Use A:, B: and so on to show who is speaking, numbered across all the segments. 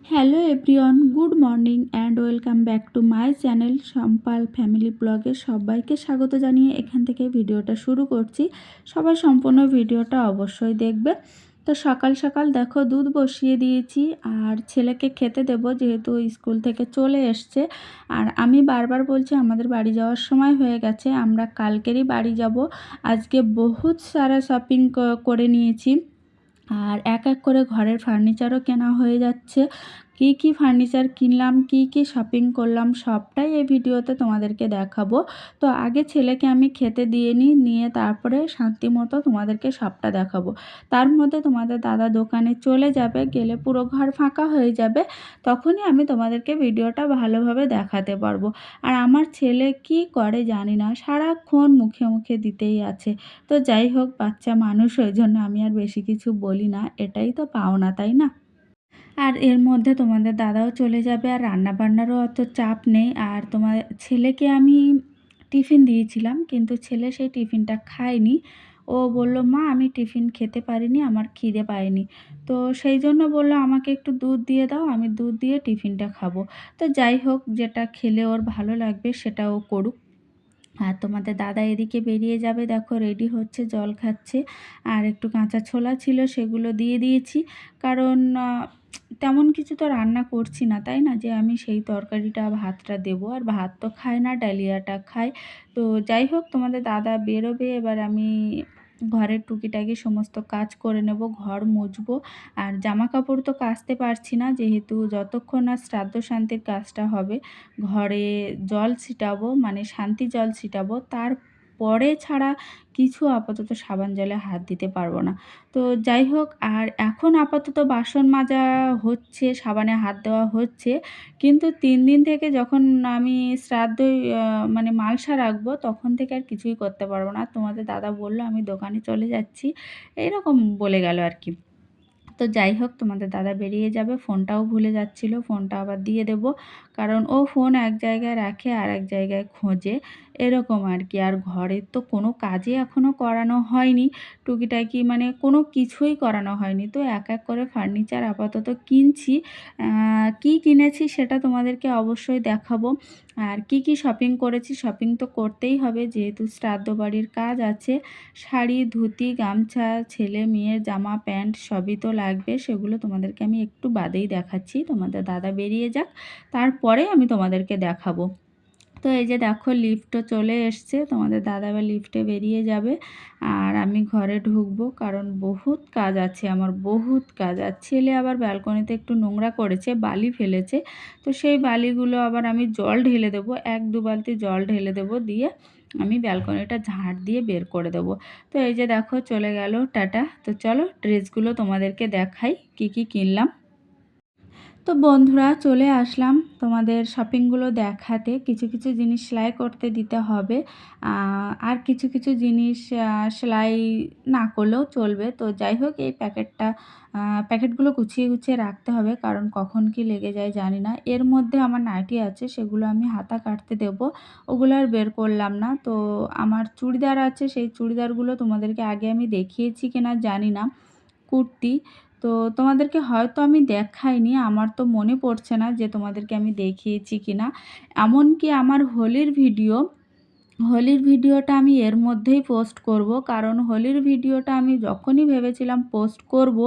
A: Hello everyone, good morning and welcome back to my channel সম্পাল family ব্লগে সবাইকে স্বাগত জানিয়ে এখান থেকে ভিডিওটা শুরু করছি। সবাই সম্পূর্ণ ভিডিওটা অবশ্যই দেখবে। তো সকাল সকাল দেখো দুধ বসিয়ে দিয়েছি আর ছেলেকে খেতে দেব, যেহেতু স্কুল থেকে চলে এসছে। আর আমি বারবার বলছি আমাদের বাড়ি যাওয়ার সময় হয়ে গেছে, আমরা কালকেরই বাড়ি যাব। আজকে বহুত সারা শপিং করে নিয়েছি আর এক এক করে ঘরের ফার্নিচারও কেনা হয়ে যাচ্ছে। কি কি ফার্নিচার কিনলাম, কি কি শপিং করলাম সবটাই এই ভিডিওতে তোমাদেরকে দেখাবো। তো আগে ছেলেকে আমি খেতে দিয়ে নিয়ে তারপরে শান্তি মতো তোমাদেরকে সবটা দেখাবো। তার মধ্যে তোমাদের দাদা দোকানে চলে যাবে, গেলে পুরো ঘর ফাঁকা হয়ে যাবে, তখনই আমি তোমাদেরকে ভিডিওটা ভালোভাবে দেখাতে পারবো। আর আমার ছেলে কি করে জানি না, সারাক্ষণ মুখে মুখে দিতেই আছে। তো যাই হোক, বাচ্চা মানুষ, ওই জন্য আমি আর বেশি কিছু বলি না, এটাই তো পাওনা, তাই না? আর এর মধ্যে তোমাদের দাদাও চলে যাবে, আর রান্নাবান্নারও অত চাপ নেই। আর তোমার ছেলেকে আমি টিফিন দিয়েছিলাম, কিন্তু ছেলে সেই টিফিনটা খায়নি। ও বলল, মা আমি টিফিন খেতে পারিনি, আমার খিদে পায়নি। তো সেই জন্য বলল আমাকে একটু দুধ দিয়ে দাও, আমি দুধ দিয়ে টিফিনটা খাবো। তো যাই হোক, যেটা খেলে ওর ভালো লাগবে সেটা ও করুক। আর তোমাদের দাদা এদিকে বেরিয়ে যাবে, দেখো রেডি হচ্ছে, জল খাচ্ছে। আর একটু কাঁচা ছোলা ছিল, সেগুলো দিয়ে দিয়েছি। কারণ তেমন কিছু তো রান্না করছি না, তাই না, যে আমি সেই তরকারিটা ভাতটা দেবো। আর ভাত তো খায় না, ডালিয়াটা খায়। তো যাই হোক, তোমাদের দাদা বেরোবে, এবার আমি ঘরের টুকিটাকি সমস্ত কাজ করে নেব, ঘর মুছবো। আর জামা কাপড় তো কাচতে পারছি না, যেহেতু যতক্ষণ না শ্রাদ্ধ শান্তির কাজটা হবে ঘরে জল ছিটাবো, মানে শান্তি জল ছিটাবো, তারপরে ছাড়া কিছু আপাতত সাবান জলে হাত দিতে পারবো না। তো যাই হোক, আর এখন আপাতত বাসন মাজা হচ্ছে, সাবানে হাত দেওয়া হচ্ছে। কিন্তু 3 দিন থেকে যখন আমি শ্রাদ্ধ মানে মালসা রাখবো, তখন থেকে আর কিছুই করতে পারবো না। তোমাদের দাদা বলল আমি দোকানে চলে যাচ্ছি, এইরকম বলে গেল আর কি। তো যাই হোক, তোমাদের দাদা বেরিয়ে যাবে, ফোনটাও ভুলে যাচ্ছিল, ফোনটা আবার দিয়ে দেব। কারণ ও ফোন এক জায়গায় রাখে আর এক জায়গায় খোঁজে, এরকম আর কি। আর ঘরের তো কোনো কাজই এখনও করানো হয়নি, টুকিটাকি মানে কোনো কিছুই করানো হয়নি। তো এক এক করে ফার্নিচার আপাতত কিনছি। কি কিনেছি সেটা তোমাদেরকে অবশ্যই দেখাবো। আর কি কি শপিং করেছি, শপিং তো করতেই হবে, যেহেতু শ্রাদ্ধ বাড়ির কাজ আছে। শাড়ি, ধুতি, গামছা, ছেলে মেয়ের জামা প্যান্ট সবই তো লাগবে, সেগুলো তোমাদেরকে আমি একটু বাদেই দেখাচ্ছি। তোমাদের দাদা বেরিয়ে যাক, তারপরে আমি তোমাদেরকে দেখাবো। তো এই যে দেখো, লিফটও চলে এসছে, তোমাদের দাদা আবার লিফটে বেরিয়ে যাবে আর আমি ঘরে ঢুকবো, কারণ বহুত কাজ আছে আমার, বহুত কাজ। আর ছেলে আবার ব্যালকনিতে একটু নোংরা করেছে, বালি ফেলেছে। তো সেই বালিগুলো আবার আমি জল ঢেলে দেবো, 1-2 বালতি জল ঢেলে দেবো, দিয়ে আমি ব্যালকনিটা ঝাঁট দিয়ে বের করে দেবো। তো এই যে দেখো চলে গেল, টাটা। তো চলো ড্রেসগুলো তোমাদেরকে দেখাই কি কি কিনলাম। তো বন্ধুরা, চলে আসলাম তোমাদের শপিংগুলো দেখাতে। কিছু কিছু জিনিস সেলাই করতে দিতে হবে, আর কিছু কিছু জিনিস সেলাই না করলেও চলবে। তো যাই হোক, এই প্যাকেটগুলো গুছিয়ে গুছিয়ে রাখতে হবে, কারণ কখন কি লেগে যায় জানি না। এর মধ্যে আমার নাইটি আছে, সেগুলো আমি হাতা কাটতে দেব, ওগুলো আর বের করলাম না। তো আমার চুড়িদার আছে, সেই চুড়িদারগুলো তোমাদেরকে আগে আমি দেখিয়েছি কিনা জানি না, কুর্তি। তো তোমাদেরকে হয়তো আমি দেখাইনি, আমার তো মনে পড়ছে না যে তোমাদেরকে আমি দেখিয়েছি কিনা। এমনকি আমার হোলির ভিডিওটা আমি এর মধ্যেই পোস্ট করব, কারণ হোলির ভিডিওটা আমি যখনই ভেবেছিলাম পোস্ট করব,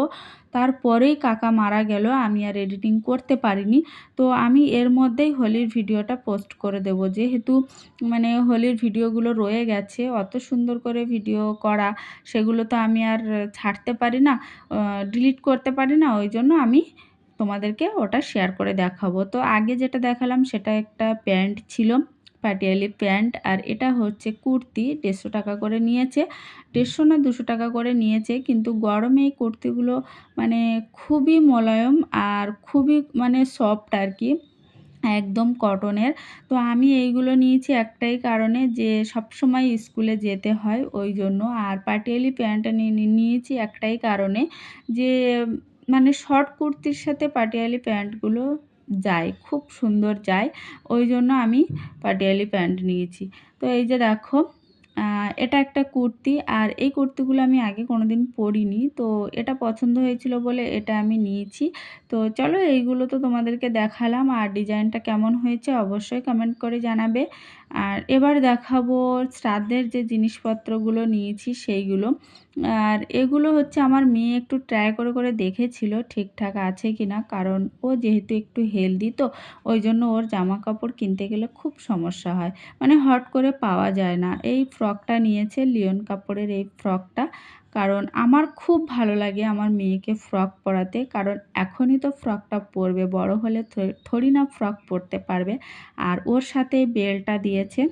A: তারপরেই কাকা মারা গেল, আমি আর এডিটিং করতে পারিনি। তো আমি এর মধ্যেই হোলির ভিডিওটা পোস্ট করে দেব, যেহেতু মানে হোলির ভিডিওগুলো রয়ে গেছে, অত সুন্দর করে ভিডিও করা, সেগুলো তো আমি আর ছাড়তে পারি না, ডিলিট করতে পারি না, ওই জন্য আমি তোমাদেরকে ওটা শেয়ার করে দেখাবো। তো আগে যেটা দেখালাম সেটা একটা প্যান্ট ছিল, পাটিয়ালি প্যান্ট, আর এটা হচ্ছে কুর্তি, 150 টাকা করে নিয়েছে, 150 না 200 টাকা করে নিয়েছে। কিন্তু গরমে এই কুর্তিগুলো মানে খুবই মোলায়েম আর খুবই মানে সফট আর কি, একদম কটনের। তো আমি এইগুলো নিয়েছি একটাই কারণে, যে সবসময় স্কুলে যেতে হয় ওই জন্য। আর পাটিয়ালি প্যান্টটা নিয়েছি একটাই কারণে, যে মানে শর্ট কুর্তির সাথে পাটিয়ালি প্যান্টগুলো যায়, খুব সুন্দর যায়, ওই জন্য আমি পাটিয়ালি প্যান্ট নিয়েছি। তো এই যে দেখো, এটা একটা কুর্তি, আর এই কুর্তিগুলো আমি আগে কোনোদিন পরিনি। তো এটা পছন্দ হয়েছিল বলে এটা আমি নিয়েছি। তো চলো এইগুলো তো তোমাদেরকে দেখালাম, আর ডিজাইনটা কেমন হয়েছে অবশ্যই কমেন্ট করে জানাবে। আর এবার দেখাবো শ্রাদ্ধের যে জিনিসপত্রগুলো নিয়েছি সেইগুলো। আর এগুলো হচ্ছে আমার মেয়ে একটু ট্রাই করে দেখেছিল ঠিকঠাক আছে কিনা, কারণ ও যেহেতু একটু হেলদি তো ওই জন্য ওর জামা কাপড় কিনতে গেলে খুব সমস্যা হয়, মানে হট করে পাওয়া যায় না। এই ফ্রকটা নিয়েছে, লিওন কাপড়ের এই ফ্রকটা, কারণ আমার খুব ভালো লাগে আমার মেয়েকে ফ্রক পরাতে, কারণ এখনই তো ফ্রকটা পরবে, বড় হলে থোড়ি না ফ্রক পরতে পারবে। আর ওর সাথে বেল্টটা দিয়েছে,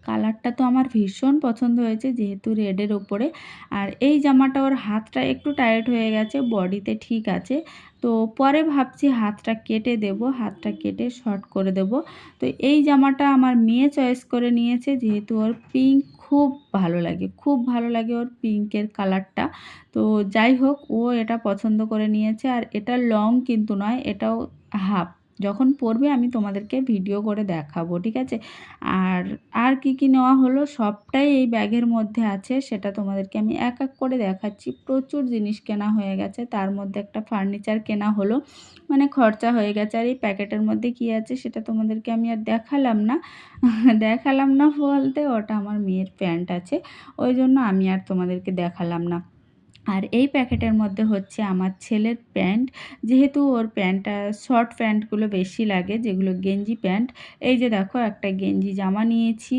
A: কালারটা তো আমার ভীষণ পছন্দ হয়েছে যেহেতু রেডের ওপরে। আর এই জামাটা ওর হাতটা একটু টাইট হয়ে গেছে, বডিতে ঠিক আছে। তো পরে ভাবছি হাতটা কেটে দেব, হাতটা কেটে শর্ট করে দেব। তো এই জামাটা আমার মেয়ে চয়েস করে নিয়েছে, যেহেতু ওর পিঙ্ক খুব ভালো লাগে, খুব ভালো লাগে ওর পিঙ্কের কালারটা। তো যাই হোক, ও এটা পছন্দ করে নিয়েছে। আর এটা লং কিন্তু নয়, এটাও হাফ। যখন পরবে আমি তোমাদেরকে ভিডিও করে দেখাবো, ঠিক আছে। আর আর কি নেওয়া হলো সবটাই এই ব্যাগের মধ্যে আছে, সেটা তোমাদেরকে আমি এক এক করে দেখাচ্ছি। প্রচুর জিনিস কেনা হয়ে গেছে, তার মধ্যে একটা ফার্নিচার কেনা হলো, মানে খরচা হয়ে গেছে। আর এই প্যাকেটের মধ্যে কি আছে সেটা তোমাদেরকে আমি আর দেখালাম না। দেখালাম না বলতে ওটা আমার মেয়ের প্যান্ট আছে, ওই জন্য আমি আর তোমাদেরকে দেখালাম না। আর এই প্যাকেটের মধ্যে হচ্ছে আমার ছেলের প্যান্ট, যেহেতু ওর প্যান্টটা শর্ট প্যান্টগুলো বেশি লাগে, যেগুলো গেঞ্জি প্যান্ট। এই যে দেখো একটা গেঞ্জি জামা নিয়েছি,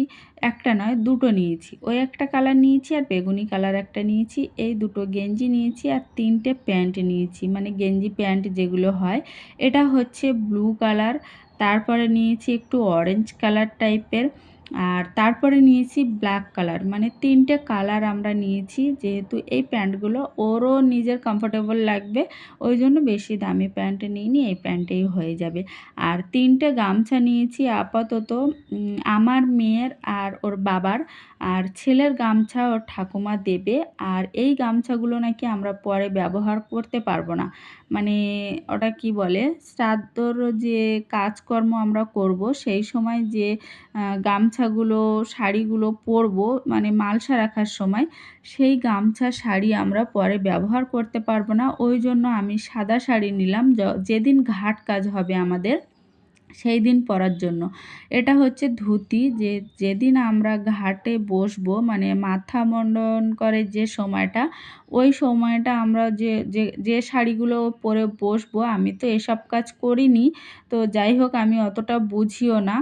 A: একটা নয় দুটো নিয়েছি, ওই একটা কালার নিয়েছি আর বেগুনি কালার একটা নিয়েছি, এই দুটো গেঞ্জি নিয়েছি আর তিনটে প্যান্ট নিয়েছি, মানে গেঞ্জি প্যান্ট যেগুলো হয়। এটা হচ্ছে ব্লু কালার, তারপরে নিয়েছি একটু অরেঞ্জ কালার টাইপের, আর তারপরে নিয়েছি ব্ল্যাক কালার, মানে তিনটে কালার আমরা নিয়েছি, যেহেতু এই প্যান্টগুলো ওরও নিজের কমফোর্টেবল লাগবে, ওই জন্য বেশি দামি প্যান্ট নিইনি, এই প্যান্টেই হয়ে যাবে। আর তিনটে গামছা নিয়েছি আপাতত, আমার মেয়ের আর ওর বাবার। আর ছেলের গামছা ওর ঠাকুমা দেবে। আর এই গামছাগুলো নাকি আমরা পরে ব্যবহার করতে পারবো না, মানে ওটা কি বলে, শ্রাদ্ধর যে কাজকর্ম আমরা করব সেই সময় যে গামছাগুলো শাড়িগুলো পরবো, মানে মালসা রাখার সময়, সেই গামছা শাড়ি আমরা পরে ব্যবহার করতে পারবো না। ওই জন্য আমি সাদা শাড়ি নিলাম, যেদিন ঘাট কাজ হবে আমাদের সেই দিন পরার জন্য। এটা হচ্ছে ধুতি, যেদিন আমরা ঘাটে বসবো, মানে মাথা মুন্ডন করে যে সময়টা, ওই সময়টা আমরা যে যে যে শাড়িগুলো পরে বসবো। আমি তো এসব কাজ করিনি, তো যাই হোক আমি অতটা বুঝিও না।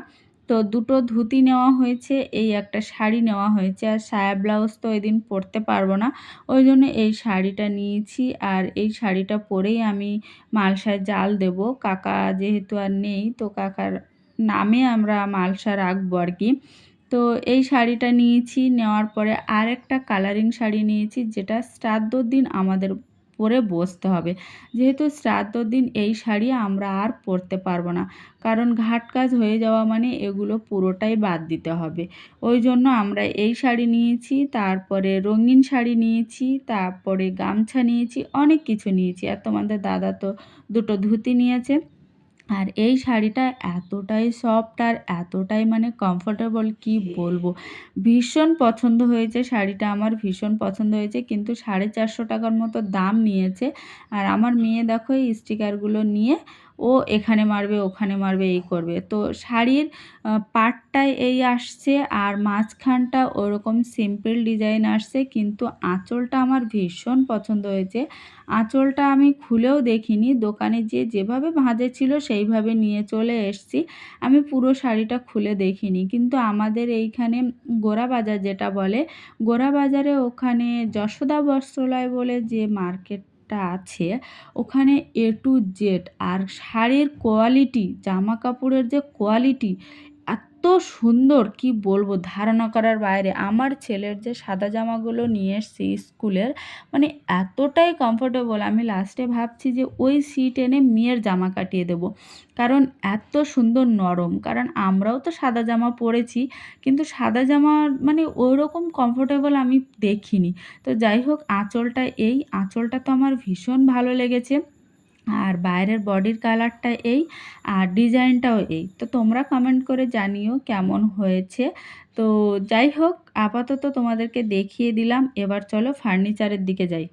A: তো দুটো ধুতি নেওয়া হয়েছে, এই একটা শাড়ি নেওয়া হয়েছে, আর সায়া ব্লাউজ তো ওই দিন পরতে পারবো না, ওই জন্য এই শাড়িটা নিয়েছি। আর এই শাড়িটা পরেই আমি মালসায় জাল দেব, কাকা যেহেতু আর নেই, তো কাকার নামে আমরা মালসা রাখবো আর কি। তো এই শাড়িটা নিয়েছি, নেওয়ার পরে আর একটা কালারিং শাড়ি নিয়েছি, যেটা শ্রাদ্ধর দিন আমাদের পরে বসতে হবে, যেহেতু শ্রাদ্ধর দিন এই শাড়ি আমরা আর পরতে পারবো না, কারণ ঘাট কাজ হয়ে যাওয়া মানে এগুলো পুরোটাই বাদ দিতে হবে। ওই জন্য আমরা এই শাড়ি নিয়েছি, তারপরে রঙিন শাড়ি নিয়েছি, তারপরে গামছা নিয়েছি, অনেক কিছু নিয়েছি। আর তোমাদের দাদা তো দুটো ধুতি নিয়েছে। আর এই শাড়িটা এতটাই সফট আর এতটাই মানে কমফোর্টেবল, কি বলবো, ভীষণ পছন্দ হয়েছে শাড়িটা, আমার ভীষণ পছন্দ হয়েছে, কিন্তু 450 টাকার মতো দাম নিয়েছে। আর আমার মেয়ে দেখো এই স্টিকারগুলো নিয়ে ও এখানে মারবে ওখানে মারবে এই করবে। তো শাড়ির পাড়টায় এই আসছে, আর মাঝখানটা ওরকম সিম্পল ডিজাইন আসছে, কিন্তু আঁচলটা আমার ভীষণ পছন্দ হয়েছে। আঁচলটা আমি খুলেও দেখিনি, দোকানে যেভাবে ভাঁজেছিল সেইভাবে নিয়ে চলে এসেছি, আমি পুরো শাড়িটা খুলে দেখিনি। কিন্তু আমাদের এইখানে গোরা বাজার যেটা বলে, গোরা বাজারে ওখানে যশোদা বস্ত্রালয় বলে যে মার্কেটটা আছে, ওখানে এ টু জেড আর শাড়ির কোয়ালিটি, জামা কাপড়ের যে কোয়ালিটি এত সুন্দর, কি বলবো, ধারণা করার বাইরে। আমার ছেলের যে সাদা জামাগুলো নিয়ে এসেছি স্কুলের, মানে এতটাই কমফোর্টেবল, আমি লাস্টে ভাবছি যে ওই সিট এনে মেয়ের জামা কাটিয়ে দেব, কারণ এত সুন্দর নরম। কারণ আমরাও তো সাদা জামা পরেছি, কিন্তু সাদা জামা মানে ওই রকম কমফোর্টেবল আমি দেখিনি। তো যাই হোক, এই আঁচলটা তো আমার ভীষণ ভালো লেগেছে, আর বাইরের বডির কালারটা এই, আর ডিজাইনটাও এই। তো তোমরা কমেন্ট করে জানিও কেমন হয়েছে। তো যাই হোক, আপাতত তোমাদেরকে দেখিয়ে দিলাম, এবার চলো ফার্নিচারের দিকে যাই।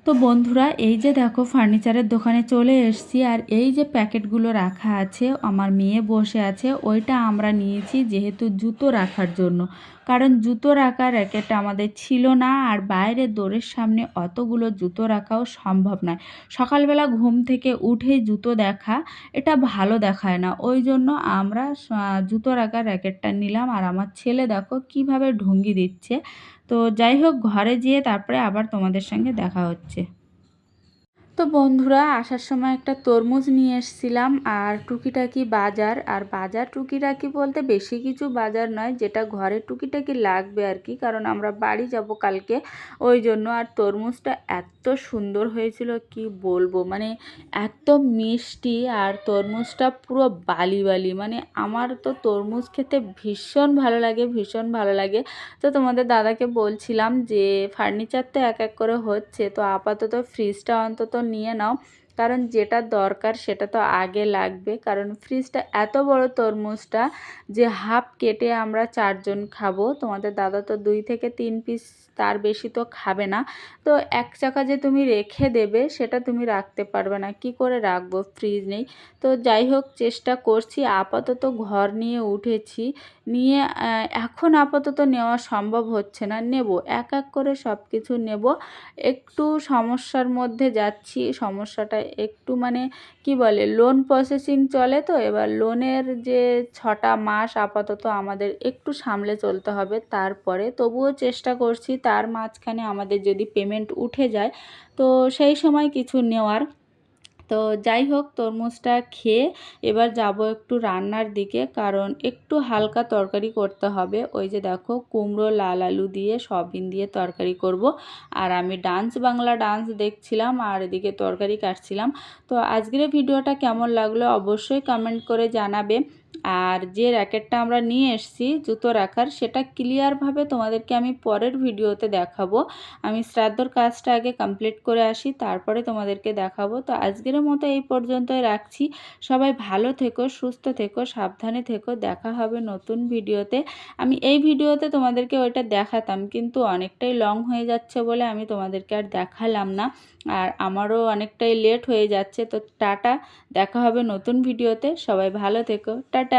A: তো বন্ধুরা, এই যে দেখো ফার্নিচারের দোকানে চলে এসেছি, আর এই যে প্যাকেটগুলো রাখা আছে, আমার মেয়ে বসে আছে, ওইটা আমরা নিয়েছি যেহেতু জুতো রাখার জন্য। কারণ জুতো রাখার র্যাকেট আমাদের ছিল না, আর বাইরে দোরের সামনে অতগুলো জুতো রাখাও সম্ভব নয়। সকালবেলা ঘুম থেকে উঠেই জুতো দেখা, এটা ভালো দেখায় না। ওই জন্য আমরা জুতো রাখার র্যাকেটটা নিলাম। আর আমার ছেলে দেখো কিভাবে ঢুঙ্গি দিচ্ছে। তো যাই হোক, ঘরে যেয়ে তারপরে আবার তোমাদের সঙ্গে দেখা হচ্ছে। তো বন্ধুরা, আসার সময় একটা তরমুজ নিয়ে এসেছিলাম, আর টুকিটাকি বাজার। আর বাজার টুকিটাকি বলতে বেশি কিছু বাজার নয়, যেটা ঘরে টুকিটাকি লাগবে আর কি, কারণ আমরা বাড়ি যাব কালকে, ওই জন্য। আর তরমুজটা এত সুন্দর হয়েছিল কি বলবো, মানে এত মিষ্টি, আর তরমুজটা পুরো বালি বালি। মানে আমার তো তরমুজ খেতে ভীষণ ভালো লাগে, ভীষণ ভালো লাগে। তো তোমাদের দাদাকে বলছিলাম যে ফার্নিচার তো এক এক করে হচ্ছে, তো আপাতত ফ্রিজটা অন্তত নিয়ে নাও, কারণ যেটা দরকার সেটা তো আগে লাগবে। কারণ ফ্রিজটা এত বড়, তরমুজটা যে হাফ কেটে আমরা 4 জন খাবো, তোমাদের দাদা তো 2 থেকে 3 পিস, তার বেশি তো খাবে না। তো এক চাকা যে তুমি রেখে দেবে, সেটা তুমি রাখতে পারবে না, কি করে রাখবো, ফ্রিজ নেই। তো যাই হোক, চেষ্টা করছি। আপাতত ঘর নিয়ে উঠেছি, নিয়ে এখন আপাতত নেওয়া সম্ভব হচ্ছে না, নেব এক এক করে সব কিছু নেব। একটু সমস্যার মধ্যে যাচ্ছি, সমস্যাটা একটু মানে কি বলে, লোন প্রসেসিং চলে, তো এবার লোনের যে 6টা মাস আপাতত আমাদের একটু সামলে চলতে হবে। তারপরে তবুও চেষ্টা করছি, তার মাঝখানে আমাদের যদি পেমেন্ট উঠে যায় তো সেই সময় কিছু নেওয়ার। তো যাই হোক, তরমুজটা খেয়ে এবার যাব একটু রান্নার দিকে, কারণ একটু হালকা তরকারি করতে হবে। ওই যে দেখো, কুমড়ো, লাল আলু দিয়ে সয়াবিন দিয়ে তরকারি করব। আর আমি ডান্স বাংলা ডান্স দেখছিলাম, আর এদিকে তরকারি কাটছিলাম। তো আজকের ভিডিওটা কেমন লাগলো অবশ্যই কমেন্ট করে জানাবে। আর যে র্যাকেটটা আমরা নিয়ে এসেছি জুতো রাখার, সেটা ক্লিয়ারভাবে তোমাদেরকে আমি পরের ভিডিওতে দেখাবো। আমি শ্রাদ্ধর কাজটা আগে কমপ্লিট করে আসি, তারপরে তোমাদেরকে দেখাবো। তো আজকের মতো এই পর্যন্তই রাখছি। সবাই ভালো থেকো, সুস্থ থেকো, সাবধানে থেকো। দেখা হবে নতুন ভিডিওতে। আমি এই ভিডিওতে তোমাদেরকে ওইটা দেখাতাম, কিন্তু অনেকটাই লং হয়ে যাচ্ছে বলে আমি তোমাদেরকে আর দেখালাম না। আর আমারও অনেকটাই লেট হয়ে যাচ্ছে। তো টাটা, দেখা হবে নতুন ভিডিওতে। সবাই ভালো থেকো, টাটা।